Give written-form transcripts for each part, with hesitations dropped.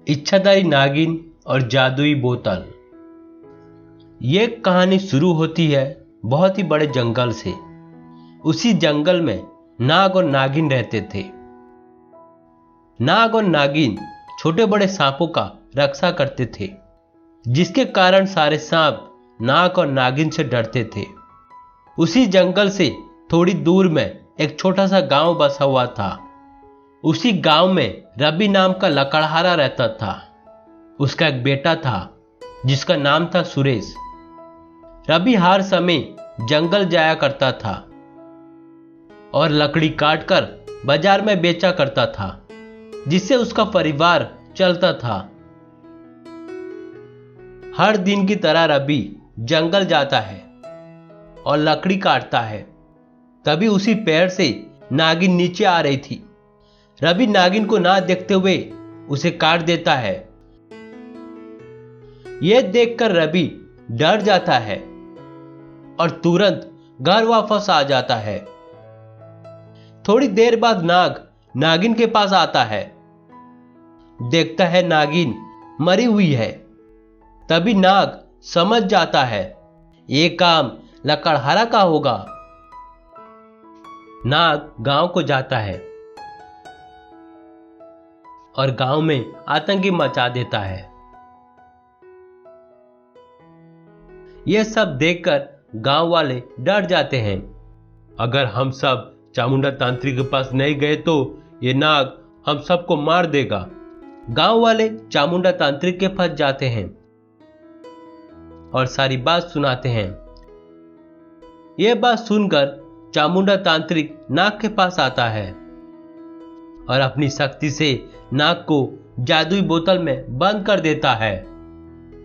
इच्छाधारी नागिन और जादुई बोतल। ये कहानी शुरू होती है बहुत ही बड़े जंगल से। उसी जंगल में नाग और नागिन रहते थे। नाग और नागिन छोटे बड़े सांपों का रक्षा करते थे, जिसके कारण सारे सांप नाग और नागिन से डरते थे। उसी जंगल से थोड़ी दूर में एक छोटा सा गांव बसा हुआ था। उसी गांव में रवि नाम का लकड़हारा रहता था। उसका एक बेटा था जिसका नाम था सुरेश। रवि हर समय जंगल जाया करता था और लकड़ी काटकर बाजार में बेचा करता था, जिससे उसका परिवार चलता था। हर दिन की तरह रवि जंगल जाता है और लकड़ी काटता है। तभी उसी पेड़ से नागिन नीचे आ रही थी। रवि नागिन को ना देखते हुए उसे काट देता है। यह देखकर रवि डर जाता है और तुरंत घर वापस आ जाता है। थोड़ी देर बाद नाग नागिन के पास आता है। देखता है नागिन मरी हुई है। तभी नाग समझ जाता है ये काम लकड़हारा का होगा। नाग गांव को जाता है और गांव में आतंकी मचा देता है। यह सब देखकर गांव वाले डर जाते हैं। अगर हम सब चामुंडा तांत्रिक के पास नहीं गए तो ये नाग हम सबको मार देगा। गांव वाले चामुंडा तांत्रिक के पास जाते हैं और सारी बात सुनाते हैं। यह बात सुनकर चामुंडा तांत्रिक नाग के पास आता है और अपनी शक्ति से नाग को जादुई बोतल में बंद कर देता है,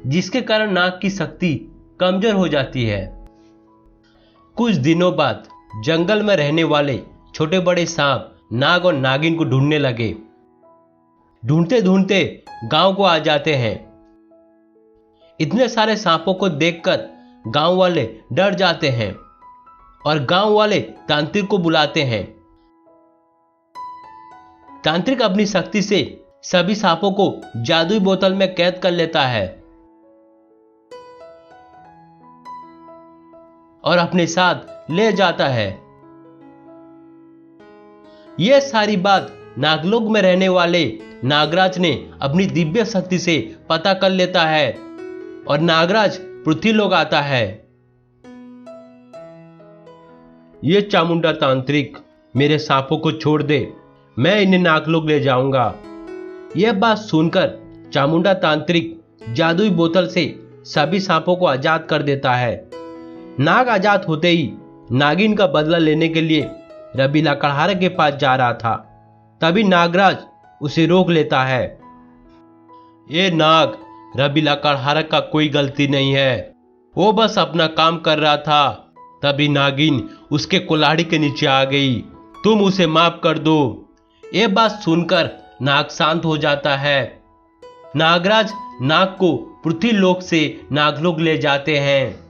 जिसके कारण नाग की शक्ति कमजोर हो जाती है। कुछ दिनों बाद जंगल में रहने वाले छोटे बड़े सांप नाग और नागिन को ढूंढने लगे। ढूंढते ढूंढते गांव को आ जाते हैं। इतने सारे सांपों को देखकर गांव वाले डर जाते हैं और गांव वाले तांत्रिक को बुलाते हैं। तांत्रिक अपनी शक्ति से सभी सांपों को जादुई बोतल में कैद कर लेता है और अपने साथ ले जाता है। यह सारी बात नागलोक में रहने वाले नागराज ने अपनी दिव्य शक्ति से पता कर लेता है और नागराज पृथ्वीलोक आता है। ये चामुंडा तांत्रिक मेरे सांपों को छोड़ दे, मैं इन्हें नागलोक ले जाऊंगा। यह बात सुनकर चामुंडा तांत्रिक जादुई बोतल से सभी सांपों को आजाद कर देता है। नाग आजाद होते ही नागिन का बदला लेने के लिए रवि लकड़हारे के पास जा रहा था। तभी नागराज उसे रोक लेता है। ये नाग, रवि लकड़हारे का कोई गलती नहीं है, वो बस अपना काम कर रहा था। तभी नागिन उसके कुल्हाड़ी के नीचे आ गई, तुम उसे माफ कर दो। ये बात सुनकर नाग शांत हो जाता है। नागराज नाग को पृथ्वीलोक से नागलोक ले जाते हैं।